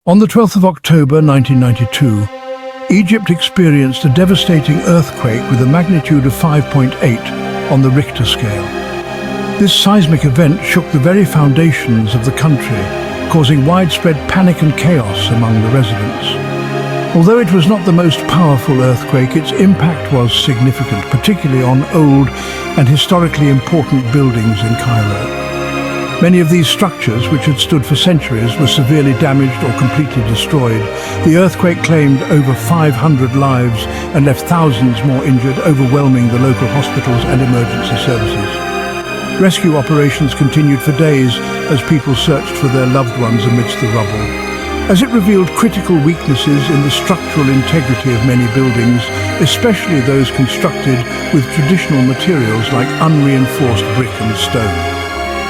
On the 12th of October 1992, Egypt experienced a devastating earthquake with a magnitude of 5.8 on the Richter scale. This seismic event shook the very foundations of the country, causing widespread panic and chaos among the residents. Although it was not the most powerful earthquake, its impact was significant, particularly on old and historically important buildings in Cairo. Many of these structures, which had stood for centuries, were severely damaged or completely destroyed. The earthquake claimed over 500 lives and left thousands more injured, overwhelming the local hospitals and emergency services. Rescue operations continued for days as people searched for their loved ones amidst the rubble. As it revealed critical weaknesses in the structural integrity of many buildings, especially those constructed with traditional materials like unreinforced brick and stone.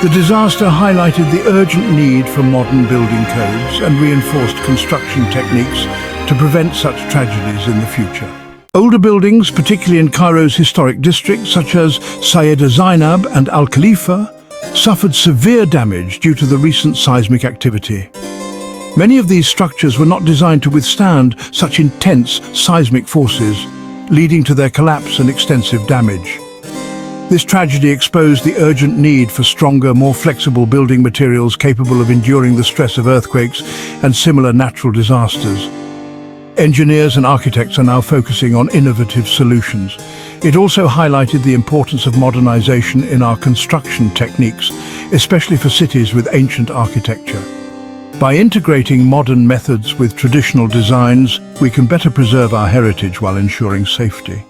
The disaster highlighted the urgent need for modern building codes and reinforced construction techniques to prevent such tragedies in the future. Older buildings, particularly in Cairo's historic districts such as Sayyida Zainab and Al Khalifa, suffered severe damage due to the recent seismic activity. Many of these structures were not designed to withstand such intense seismic forces, leading to their collapse and extensive damage. This tragedy exposed the urgent need for stronger, more flexible building materials capable of enduring the stress of earthquakes and similar natural disasters. Engineers and architects are now focusing on innovative solutions. It also highlighted the importance of modernization in our construction techniques, especially for cities with ancient architecture. By integrating modern methods with traditional designs, we can better preserve our heritage while ensuring safety.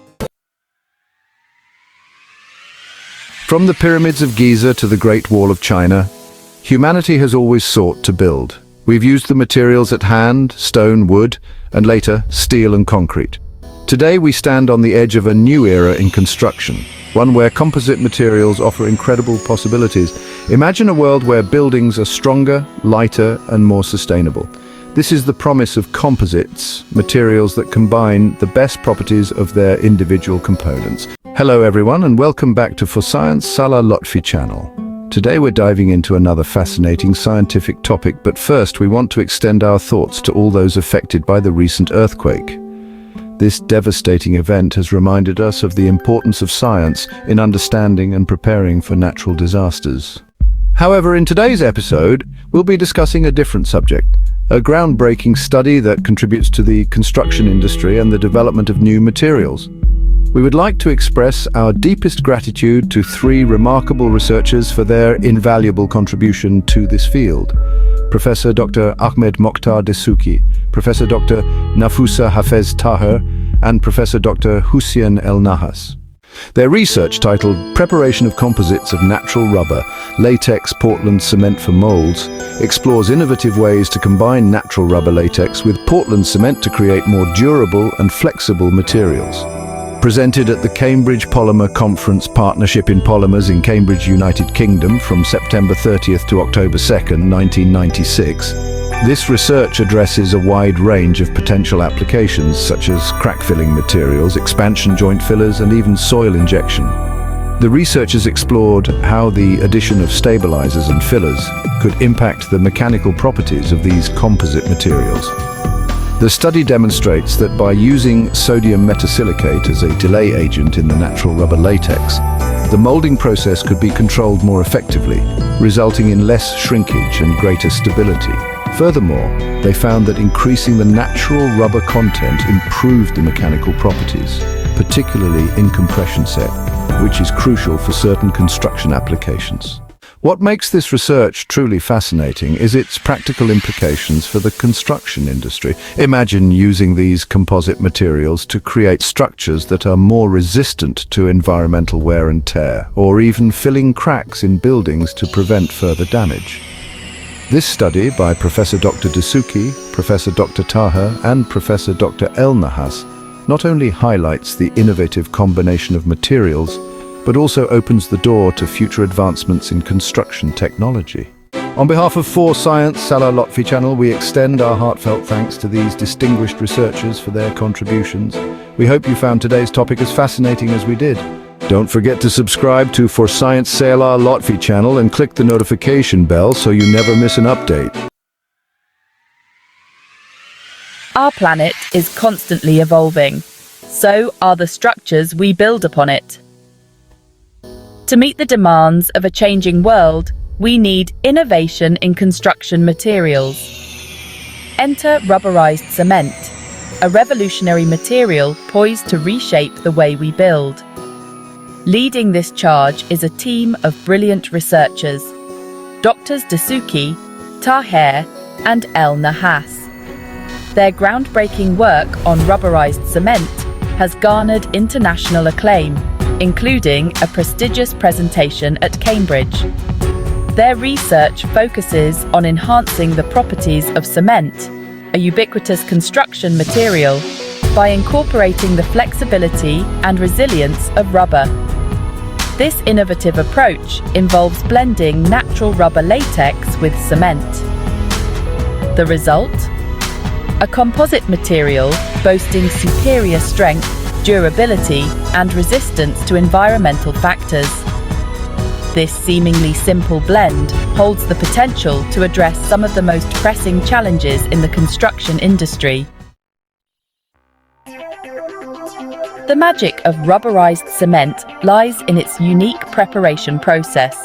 From the pyramids of Giza to the Great Wall of China, humanity has always sought to build. We've used the materials at hand, stone, wood, and later, steel and concrete. Today we stand on the edge of a new era in construction, one where composite materials offer incredible possibilities. Imagine a world where buildings are stronger, lighter, and more sustainable. This is the promise of composites, materials that combine the best properties of their individual components. Hello everyone, and welcome back to For Science Salah Lotfy channel. Today we're diving into another fascinating scientific topic, but first we want to extend our thoughts to all those affected by the recent earthquake. This devastating event has reminded us of the importance of science in understanding and preparing for natural disasters. However, in today's episode, we'll be discussing a different subject, a groundbreaking study that contributes to the construction industry and the development of new materials. We would like to express our deepest gratitude to three remarkable researchers for their invaluable contribution to this field. Professor Dr. Ahmed Mokhtar Dessouki, Professor Dr. Nafusa Hafez Taher, and Professor Dr. Hussien El-Nahas. Their research, titled Preparation of Composites of Natural Rubber, Latex-Portland Cement for Moulds, explores innovative ways to combine natural rubber latex with Portland cement to create more durable and flexible materials. Presented at the Cambridge Polymer Conference Partnership in Polymers in Cambridge, United Kingdom from September 30th to October 2nd, 1996, this research addresses a wide range of potential applications such as crack-filling materials, expansion joint fillers, and even soil injection. The researchers explored how the addition of stabilizers and fillers could impact the mechanical properties of these composite materials. The study demonstrates that by using sodium metasilicate as a delay agent in the natural rubber latex, the molding process could be controlled more effectively, resulting in less shrinkage and greater stability. Furthermore, they found that increasing the natural rubber content improved the mechanical properties, particularly in compression set, which is crucial for certain construction applications. What makes this research truly fascinating is its practical implications for the construction industry. Imagine using these composite materials to create structures that are more resistant to environmental wear and tear, or even filling cracks in buildings to prevent further damage. This study by Professor Dr. Dessouki, Professor Dr. Taher, and Professor Dr. El-Nahas not only highlights the innovative combination of materials, but also opens the door to future advancements in construction technology. On behalf of For Science Salah Lotfy channel, we extend our heartfelt thanks to these distinguished researchers for their contributions. We hope you found today's topic as fascinating as we did. Don't forget to subscribe to For Science Salah Lotfy channel and click the notification bell so you never miss an update. Our planet is constantly evolving. So are the structures we build upon it. To meet the demands of a changing world, we need innovation in construction materials. Enter rubberized cement, a revolutionary material poised to reshape the way we build. Leading this charge is a team of brilliant researchers, Drs. Dessouki, Taher, and El-Nahas. Their groundbreaking work on rubberized cement has garnered international acclaim, including a prestigious presentation at Cambridge. Their research focuses on enhancing the properties of cement, a ubiquitous construction material, by incorporating the flexibility and resilience of rubber. This innovative approach involves blending natural rubber latex with cement. The result? A composite material boasting superior strength, durability, and resistance to environmental factors. This seemingly simple blend holds the potential to address some of the most pressing challenges in the construction industry. The magic of rubberized cement lies in its unique preparation process.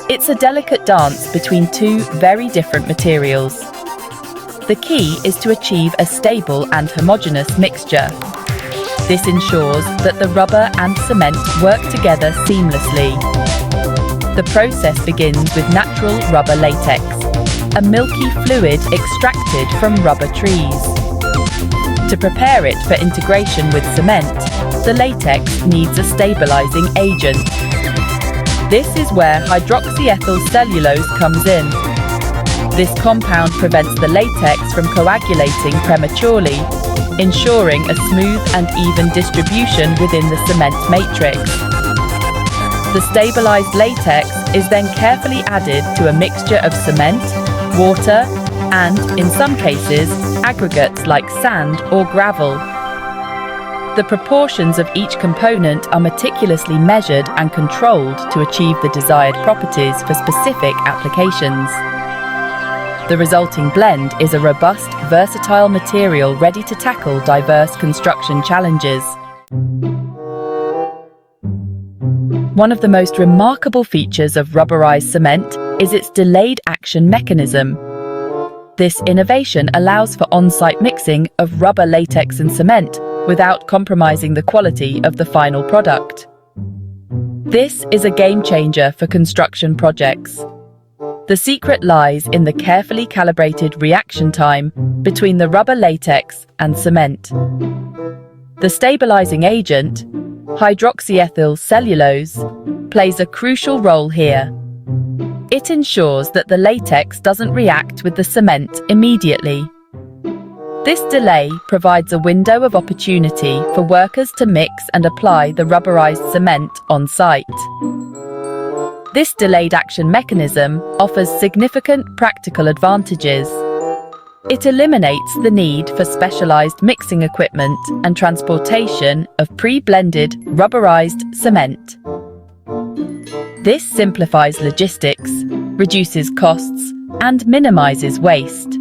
It's a delicate dance between two very different materials. The key is to achieve a stable and homogeneous mixture. This ensures that the rubber and cement work together seamlessly. The process begins with natural rubber latex, a milky fluid extracted from rubber trees. To prepare it for integration with cement, the latex needs a stabilizing agent. This is where hydroxyethyl cellulose comes in. This compound prevents the latex from coagulating prematurely, ensuring a smooth and even distribution within the cement matrix. The stabilized latex is then carefully added to a mixture of cement, water, and, in some cases, aggregates like sand or gravel. The proportions of each component are meticulously measured and controlled to achieve the desired properties for specific applications. The resulting blend is a robust, versatile material ready to tackle diverse construction challenges. One of the most remarkable features of rubberized cement is its delayed action mechanism. This innovation allows for on-site mixing of rubber latex and cement without compromising the quality of the final product. This is a game changer for construction projects. The secret lies in the carefully calibrated reaction time between the rubber latex and cement. The stabilizing agent, hydroxyethyl cellulose, plays a crucial role here. It ensures that the latex doesn't react with the cement immediately. This delay provides a window of opportunity for workers to mix and apply the rubberized cement on site. This delayed action mechanism offers significant practical advantages. It eliminates the need for specialized mixing equipment and transportation of pre-blended rubberized cement. This simplifies logistics, reduces costs, and minimizes waste.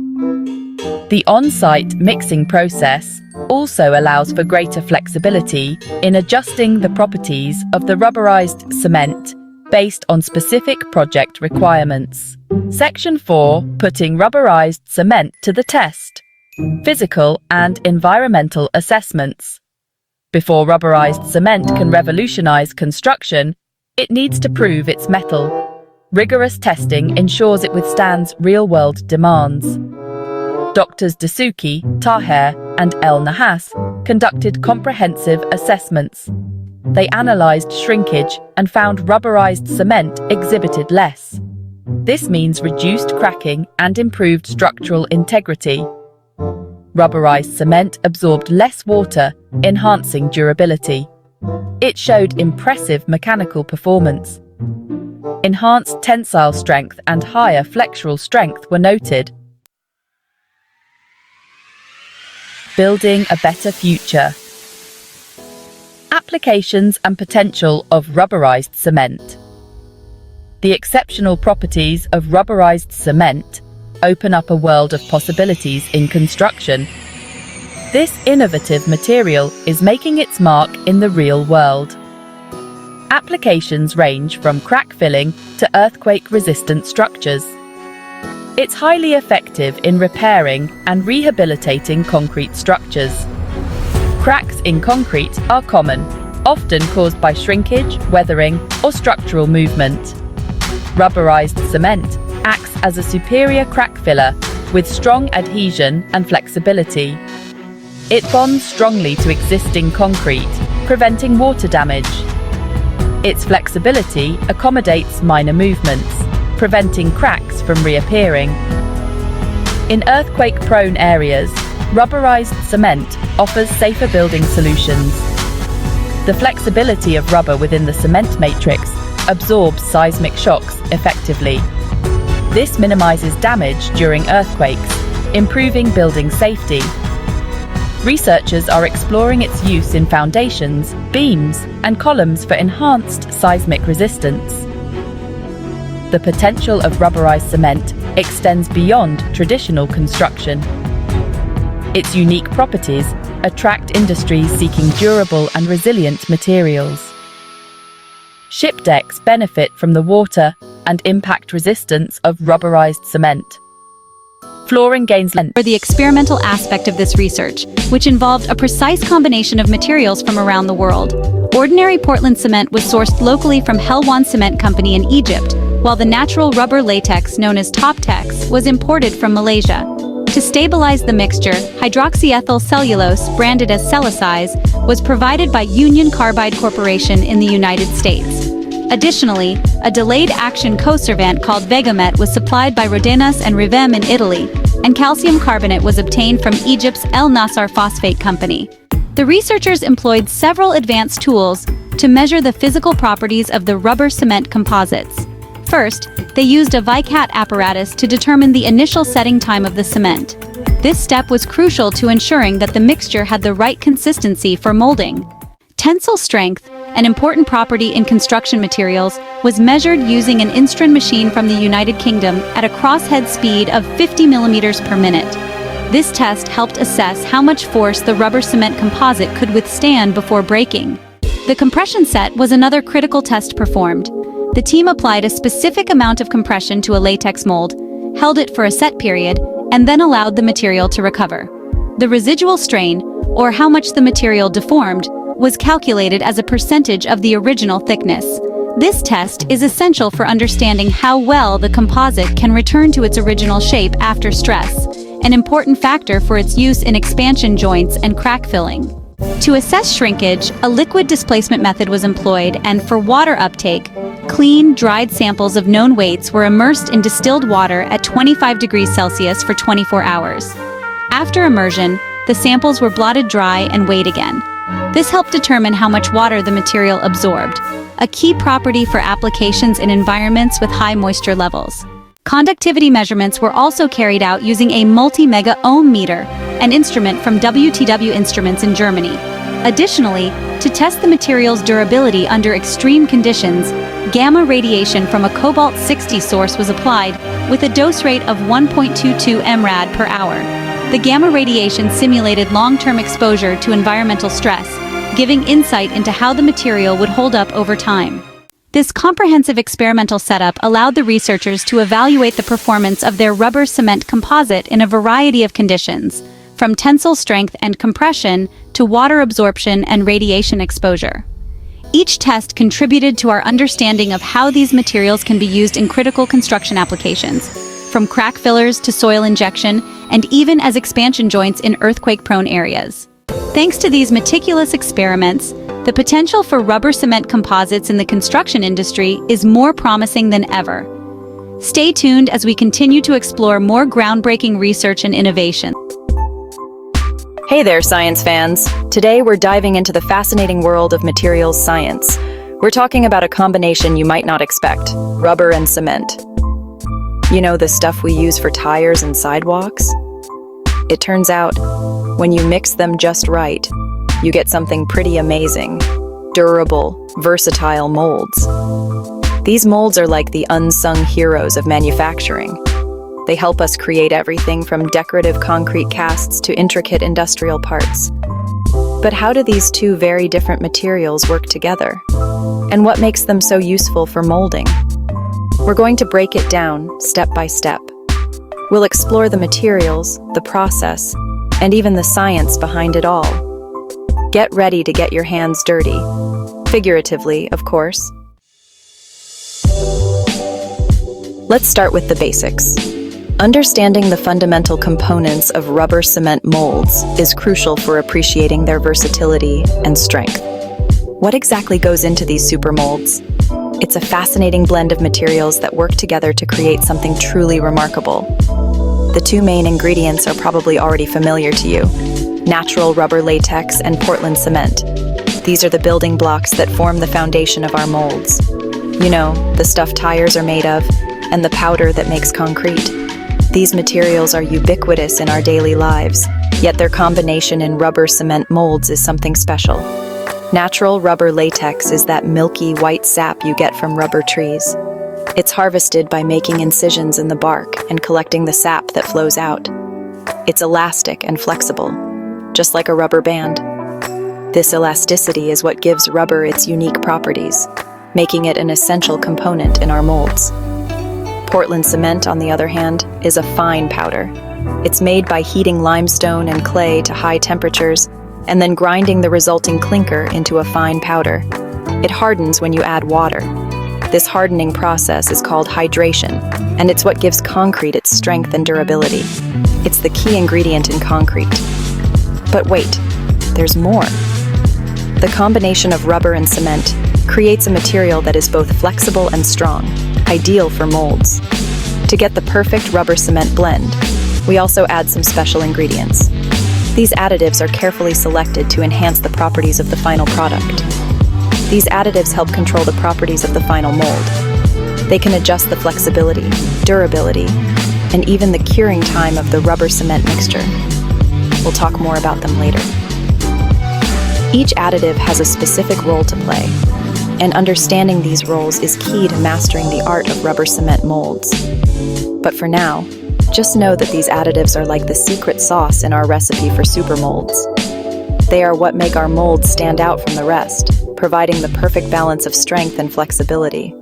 The on-site mixing process also allows for greater flexibility in adjusting the properties of the rubberized cement based on specific project requirements. Section 4. Putting rubberized cement to the test. Physical and environmental assessments. Before rubberized cement can revolutionize construction, it needs to prove its mettle. Rigorous testing ensures it withstands real-world demands. Drs. Dessouki, Taher, and El-Nahas conducted comprehensive assessments. They analyzed shrinkage and found rubberized cement exhibited less. This means reduced cracking and improved structural integrity. Rubberized cement absorbed less water, enhancing durability. It showed impressive mechanical performance. Enhanced tensile strength and higher flexural strength were noted. Building a better future. Applications and potential of rubberized cement. The exceptional properties of rubberized cement open up a world of possibilities in construction. This innovative material is making its mark in the real world. Applications range from crack filling to earthquake-resistant structures. It's highly effective in repairing and rehabilitating concrete structures. Cracks in concrete are common, often caused by shrinkage, weathering, or structural movement. Rubberized cement acts as a superior crack filler with strong adhesion and flexibility. It bonds strongly to existing concrete, preventing water damage. Its flexibility accommodates minor movements, preventing cracks from reappearing. In earthquake-prone areas, rubberized cement offers safer building solutions. The flexibility of rubber within the cement matrix absorbs seismic shocks effectively. This minimizes damage during earthquakes, improving building safety. Researchers are exploring its use in foundations, beams, and columns for enhanced seismic resistance. The potential of rubberized cement extends beyond traditional construction. Its unique properties attract industries seeking durable and resilient materials. Ship decks benefit from the water and impact resistance of rubberized cement. Flooring gains length. For the experimental aspect of this research, which involved a precise combination of materials from around the world. Ordinary Portland cement was sourced locally from Helwan Cement Company in Egypt, while the natural rubber latex known as Toptex was imported from Malaysia. To stabilize the mixture, hydroxyethyl cellulose, branded as Celicize, was provided by Union Carbide Corporation in the United States. Additionally, a delayed-action conservant called Vegamet was supplied by Rodenas and Rivem in Italy, and calcium carbonate was obtained from Egypt's El-Nasar Phosphate Company. The researchers employed several advanced tools to measure the physical properties of the rubber cement composites. First, they used a Vicat apparatus to determine the initial setting time of the cement. This step was crucial to ensuring that the mixture had the right consistency for molding. Tensile strength, an important property in construction materials, was measured using an Instron machine from the United Kingdom at a crosshead speed of 50 millimeters per minute. This test helped assess how much force the rubber cement composite could withstand before breaking. The compression set was another critical test performed. The team applied a specific amount of compression to a latex mold, held it for a set period, and then allowed the material to recover. The residual strain, or how much the material deformed, was calculated as a percentage of the original thickness. This test is essential for understanding how well the composite can return to its original shape after stress, an important factor for its use in expansion joints and crack filling. To assess shrinkage, a liquid displacement method was employed, and for water uptake, clean, dried samples of known weights were immersed in distilled water at 25 degrees Celsius for 24 hours. After immersion, the samples were blotted dry and weighed again. This helped determine how much water the material absorbed, a key property for applications in environments with high moisture levels. Conductivity measurements were also carried out using a multi-mega ohm meter, an instrument from WTW Instruments in Germany. Additionally, to test the material's durability under extreme conditions, gamma radiation from a cobalt-60 source was applied with a dose rate of 1.22 mrad per hour. The gamma radiation simulated long-term exposure to environmental stress, giving insight into how the material would hold up over time. This comprehensive experimental setup allowed the researchers to evaluate the performance of their rubber cement composite in a variety of conditions, from tensile strength and compression to water absorption and radiation exposure. Each test contributed to our understanding of how these materials can be used in critical construction applications, from crack fillers to soil injection, and even as expansion joints in earthquake-prone areas. Thanks to these meticulous experiments, the potential for rubber cement composites in the construction industry is more promising than ever. Stay tuned as we continue to explore more groundbreaking research and innovation. Hey there, science fans! Today we're diving into the fascinating world of materials science. We're talking about a combination you might not expect: rubber and cement. You know, the stuff we use for tires and sidewalks? It turns out, when you mix them just right, you get something pretty amazing: durable, versatile molds. These molds are like the unsung heroes of manufacturing. They help us create everything from decorative concrete casts to intricate industrial parts. But how do these two very different materials work together? And what makes them so useful for molding? We're going to break it down step by step. We'll explore the materials, the process, and even the science behind it all. Get ready to get your hands dirty. Figuratively, of course. Let's start with the basics. Understanding the fundamental components of rubber cement molds is crucial for appreciating their versatility and strength. What exactly goes into these super molds? It's a fascinating blend of materials that work together to create something truly remarkable. The two main ingredients are probably already familiar to you: natural rubber latex and Portland cement. These are the building blocks that form the foundation of our molds. You know, the stuff tires are made of, and the powder that makes concrete. These materials are ubiquitous in our daily lives, yet their combination in rubber cement molds is something special. Natural rubber latex is that milky white sap you get from rubber trees. It's harvested by making incisions in the bark and collecting the sap that flows out. It's elastic and flexible, just like a rubber band. This elasticity is what gives rubber its unique properties, making it an essential component in our molds. Portland cement, on the other hand, is a fine powder. It's made by heating limestone and clay to high temperatures and then grinding the resulting clinker into a fine powder. It hardens when you add water. This hardening process is called hydration, and it's what gives concrete its strength and durability. It's the key ingredient in concrete. But wait, there's more. The combination of rubber and cement creates a material that is both flexible and strong, ideal for molds. To get the perfect rubber-cement blend, we also add some special ingredients. These additives are carefully selected to enhance the properties of the final product. These additives help control the properties of the final mold. They can adjust the flexibility, durability, and even the curing time of the rubber-cement mixture. We'll talk more about them later. Each additive has a specific role to play, and understanding these roles is key to mastering the art of rubber cement molds. But for now, just know that these additives are like the secret sauce in our recipe for super molds. They are what make our molds stand out from the rest, providing the perfect balance of strength and flexibility.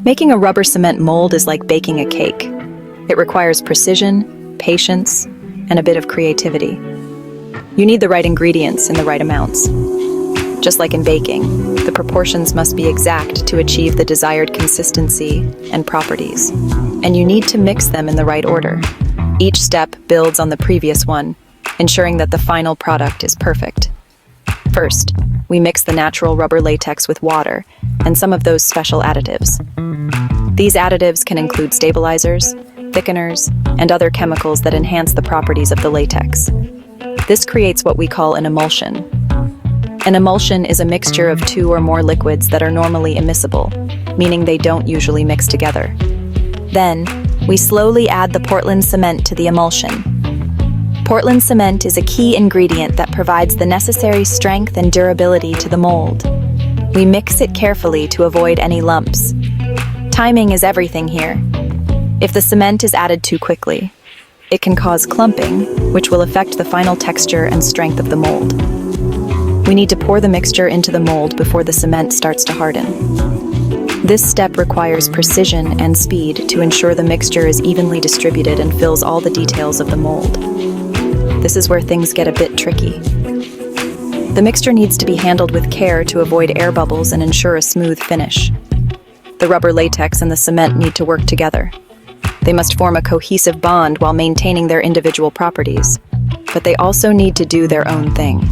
Making a rubber cement mold is like baking a cake. It requires precision, patience, and a bit of creativity. You need the right ingredients in the right amounts. Just like in baking, the proportions must be exact to achieve the desired consistency and properties, and you need to mix them in the right order. Each step builds on the previous one, ensuring that the final product is perfect. First, we mix the natural rubber latex with water and some of those special additives. These additives can include stabilizers, thickeners, and other chemicals that enhance the properties of the latex. This creates what we call an emulsion. An emulsion is a mixture of two or more liquids that are normally immiscible, meaning they don't usually mix together. Then, we slowly add the Portland cement to the emulsion. Portland cement is a key ingredient that provides the necessary strength and durability to the mold. We mix it carefully to avoid any lumps. Timing is everything here. If the cement is added too quickly, it can cause clumping, which will affect the final texture and strength of the mold. We need to pour the mixture into the mold before the cement starts to harden. This step requires precision and speed to ensure the mixture is evenly distributed and fills all the details of the mold. This is where things get a bit tricky. The mixture needs to be handled with care to avoid air bubbles and ensure a smooth finish. The rubber latex and the cement need to work together. They must form a cohesive bond while maintaining their individual properties, but they also need to do their own thing.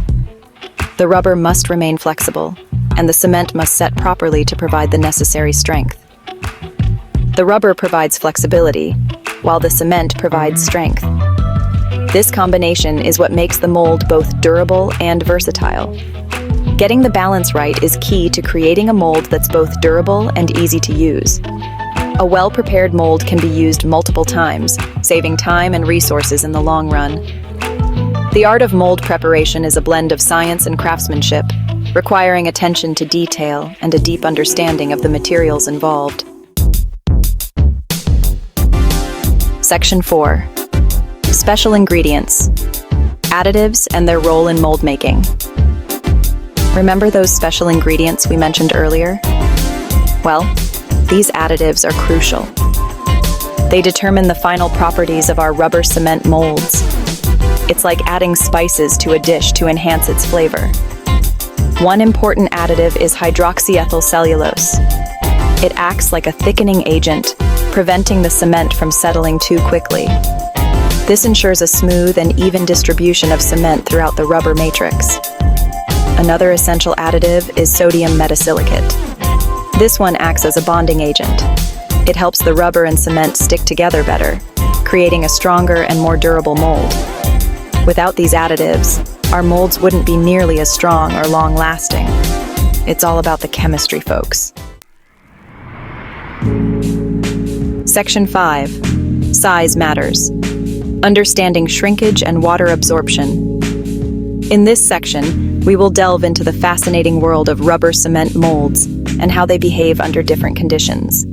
The rubber must remain flexible, and the cement must set properly to provide the necessary strength. The rubber provides flexibility, while the cement provides strength. This combination is what makes the mold both durable and versatile. Getting the balance right is key to creating a mold that's both durable and easy to use. A well-prepared mold can be used multiple times, saving time and resources in the long run. The art of mold preparation is a blend of science and craftsmanship, requiring attention to detail and a deep understanding of the materials involved. Section 4. Special ingredients. Additives and their role in mold making. Remember those special ingredients we mentioned earlier? Well, these additives are crucial. They determine the final properties of our rubber cement molds. It's like adding spices to a dish to enhance its flavor. One important additive is hydroxyethyl cellulose. It acts like a thickening agent, preventing the cement from settling too quickly. This ensures a smooth and even distribution of cement throughout the rubber matrix. Another essential additive is sodium metasilicate. This one acts as a bonding agent. It helps the rubber and cement stick together better, creating a stronger and more durable mold. Without these additives, our molds wouldn't be nearly as strong or long-lasting. It's all about the chemistry, folks. Section 5. Size matters. Understanding shrinkage and water absorption. In this section, we will delve into the fascinating world of rubber cement molds and how they behave under different conditions.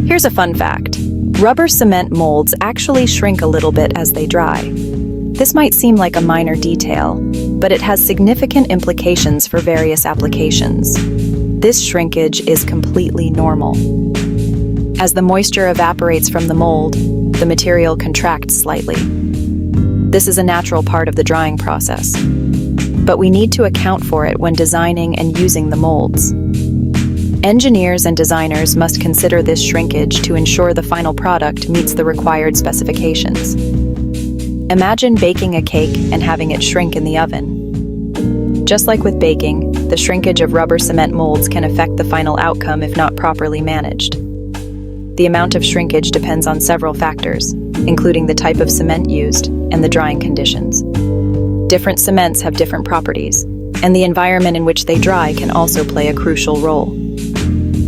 Here's a fun fact. Rubber cement molds actually shrink a little bit as they dry. This might seem like a minor detail, but it has significant implications for various applications. This shrinkage is completely normal. As the moisture evaporates from the mold, the material contracts slightly. This is a natural part of the drying process, but we need to account for it when designing and using the molds. Engineers and designers must consider this shrinkage to ensure the final product meets the required specifications. Imagine baking a cake and having it shrink in the oven. Just like with baking, the shrinkage of rubber cement molds can affect the final outcome if not properly managed. The amount of shrinkage depends on several factors, including the type of cement used and the drying conditions. Different cements have different properties, and the environment in which they dry can also play a crucial role.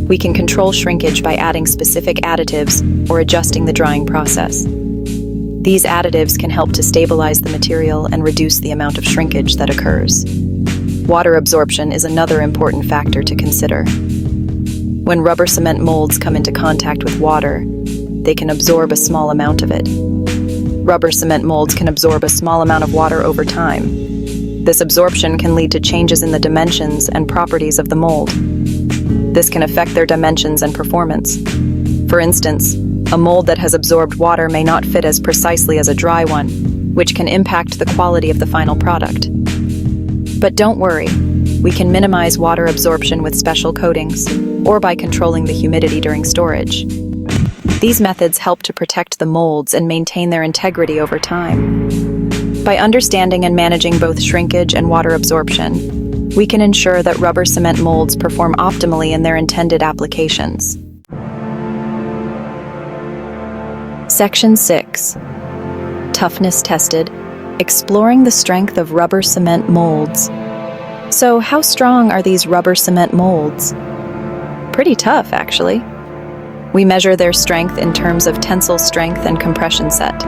We can control shrinkage by adding specific additives or adjusting the drying process. These additives can help to stabilize the material and reduce the amount of shrinkage that occurs. Water absorption is another important factor to consider. When rubber cement molds come into contact with water, they can absorb a small amount of it. Rubber cement molds can absorb a small amount of water over time. This absorption can lead to changes in the dimensions and properties of the mold. This can affect their dimensions and performance. For instance, a mold that has absorbed water may not fit as precisely as a dry one, which can impact the quality of the final product. But don't worry, we can minimize water absorption with special coatings, or by controlling the humidity during storage. These methods help to protect the molds and maintain their integrity over time. By understanding and managing both shrinkage and water absorption, we can ensure that rubber cement molds perform optimally in their intended applications. Section 6. Toughness tested. Exploring the strength of rubber cement molds. So, how strong are these rubber cement molds? Pretty tough, actually. We measure their strength in terms of tensile strength and compression set.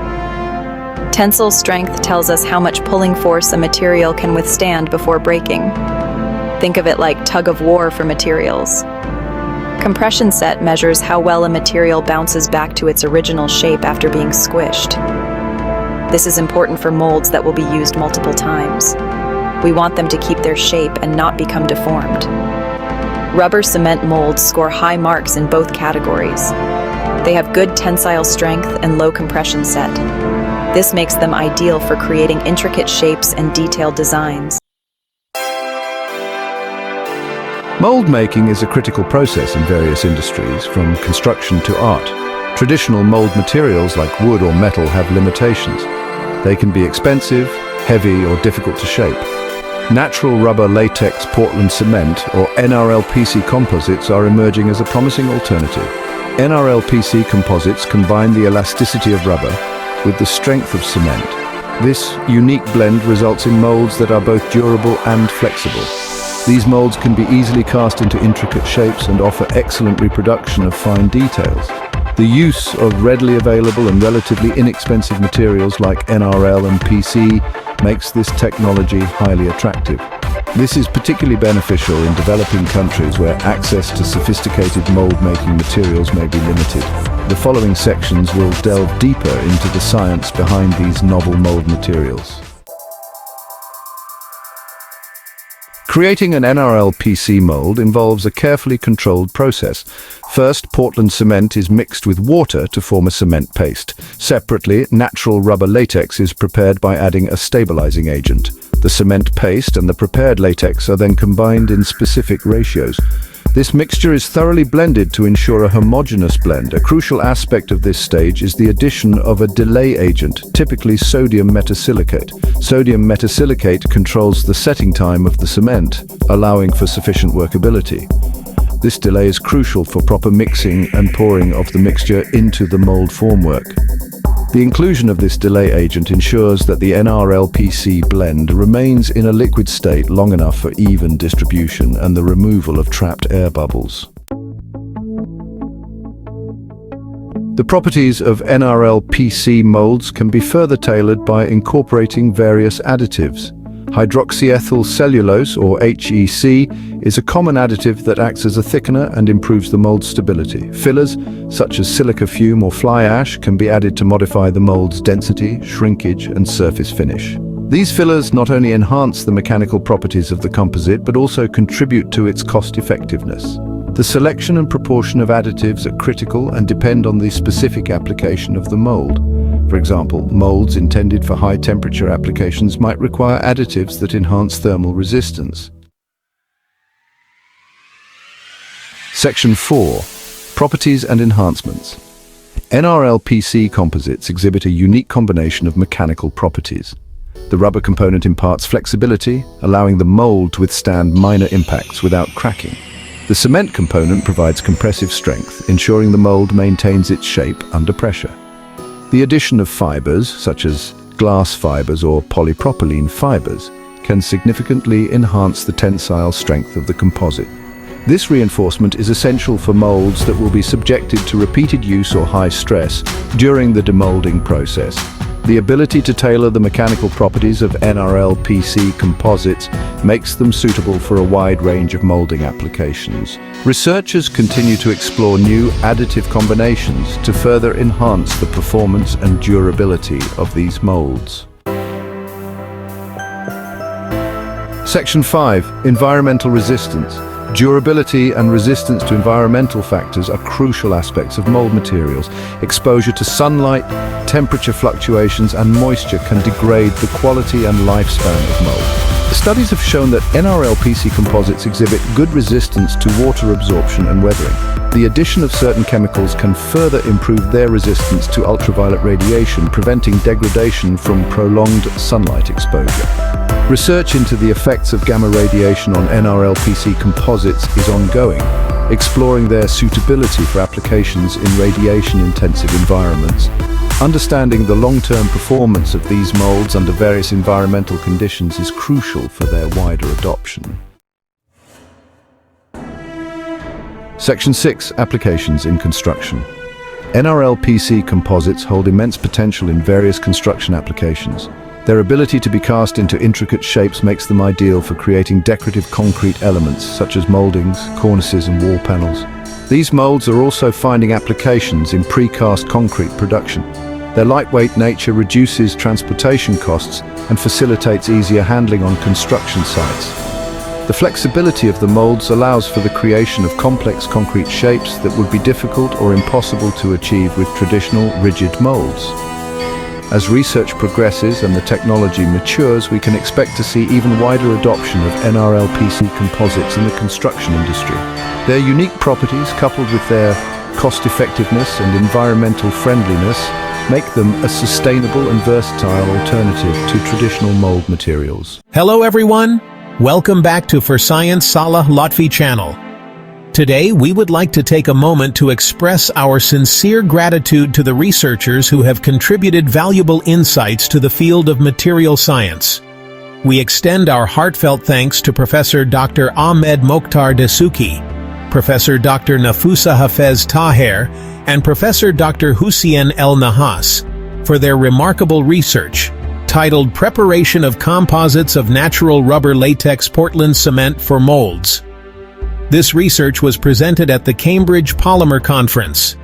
Tensile strength tells us how much pulling force a material can withstand before breaking. Think of it like tug of war for materials. Compression set measures how well a material bounces back to its original shape after being squished. This is important for molds that will be used multiple times. We want them to keep their shape and not become deformed. Rubber cement molds score high marks in both categories. They have good tensile strength and low compression set. This makes them ideal for creating intricate shapes and detailed designs. Mold making is a critical process in various industries, from construction to art. Traditional mold materials like wood or metal have limitations. They can be expensive, heavy, or difficult to shape. Natural rubber Latex-Portland cement, or NRLPC composites, are emerging as a promising alternative. NRLPC composites combine the elasticity of rubber with the strength of cement. This unique blend results in molds that are both durable and flexible. These molds can be easily cast into intricate shapes and offer excellent reproduction of fine details. The use of readily available and relatively inexpensive materials like NRL and PC makes this technology highly attractive. This is particularly beneficial in developing countries where access to sophisticated mold-making materials may be limited. The following sections will delve deeper into the science behind these novel mold materials. Creating an NRL-PC mold involves a carefully controlled process. First, Portland cement is mixed with water to form a cement paste. Separately, natural rubber latex is prepared by adding a stabilizing agent. The cement paste and the prepared latex are then combined in specific ratios. This mixture is thoroughly blended to ensure a homogeneous blend. A crucial aspect of this stage is the addition of a delay agent, typically sodium metasilicate. Sodium metasilicate controls the setting time of the cement, allowing for sufficient workability. This delay is crucial for proper mixing and pouring of the mixture into the mold formwork. The inclusion of this delay agent ensures that the NRL-PC blend remains in a liquid state long enough for even distribution and the removal of trapped air bubbles. The properties of NRL-PC molds can be further tailored by incorporating various additives. Hydroxyethyl cellulose, or HEC, is a common additive that acts as a thickener and improves the mold stability. Fillers, such as silica fume or fly ash, can be added to modify the mold's density, shrinkage, and surface finish. These fillers not only enhance the mechanical properties of the composite, but also contribute to its cost-effectiveness. The selection and proportion of additives are critical and depend on the specific application of the mold. For example, molds intended for high-temperature applications might require additives that enhance thermal resistance. Section 4. Properties and enhancements. NRL-PC composites exhibit a unique combination of mechanical properties. The rubber component imparts flexibility, allowing the mold to withstand minor impacts without cracking. The cement component provides compressive strength, ensuring the mold maintains its shape under pressure. The addition of fibers, such as glass fibers or polypropylene fibers, can significantly enhance the tensile strength of the composite. This reinforcement is essential for molds that will be subjected to repeated use or high stress during the demolding process. The ability to tailor the mechanical properties of NRL-PC composites makes them suitable for a wide range of molding applications. Researchers continue to explore new additive combinations to further enhance the performance and durability of these molds. Section 5. Environmental resistance. Durability and resistance to environmental factors are crucial aspects of mold materials. Exposure to sunlight, temperature fluctuations, and moisture can degrade the quality and lifespan of mold. Studies have shown that NRL-PC composites exhibit good resistance to water absorption and weathering. The addition of certain chemicals can further improve their resistance to ultraviolet radiation, preventing degradation from prolonged sunlight exposure. Research into the effects of gamma radiation on NRL-PC composites is ongoing, exploring their suitability for applications in radiation-intensive environments. Understanding the long-term performance of these molds under various environmental conditions is crucial for their wider adoption. Section 6. Applications in construction. NRL-PC composites hold immense potential in various construction applications. Their ability to be cast into intricate shapes makes them ideal for creating decorative concrete elements such as moldings, cornices, and wall panels. These molds are also finding applications in precast concrete production. Their lightweight nature reduces transportation costs and facilitates easier handling on construction sites. The flexibility of the molds allows for the creation of complex concrete shapes that would be difficult or impossible to achieve with traditional rigid molds. As research progresses and the technology matures, we can expect to see even wider adoption of NRL-PC composites in the construction industry. Their unique properties, coupled with their cost-effectiveness and environmental friendliness, make them a sustainable and versatile alternative to traditional mold materials. Hello everyone! Welcome back to For Science Salah Lotfy channel. Today, we would like to take a moment to express our sincere gratitude to the researchers who have contributed valuable insights to the field of material science. We extend our heartfelt thanks to Professor Dr. Ahmed Mokhtar Dessouki, Professor Dr. Nafusa Hafez Taher, and Professor Dr. Hussien El-Nahas for their remarkable research titled Preparation of Composites of Natural Rubber Latex-Portland Cement for Molds. This research was presented at the Cambridge Polymer Conference.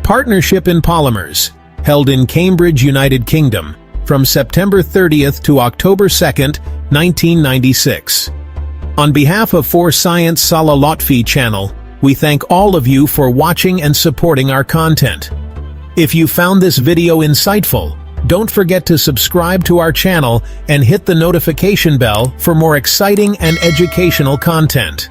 Partnership in Polymers, held in Cambridge, United Kingdom, from September 30th to October 2nd, 1996. On behalf of For Science Salah Lotfy channel, we thank all of you for watching and supporting our content. If you found this video insightful, don't forget to subscribe to our channel and hit the notification bell for more exciting and educational content.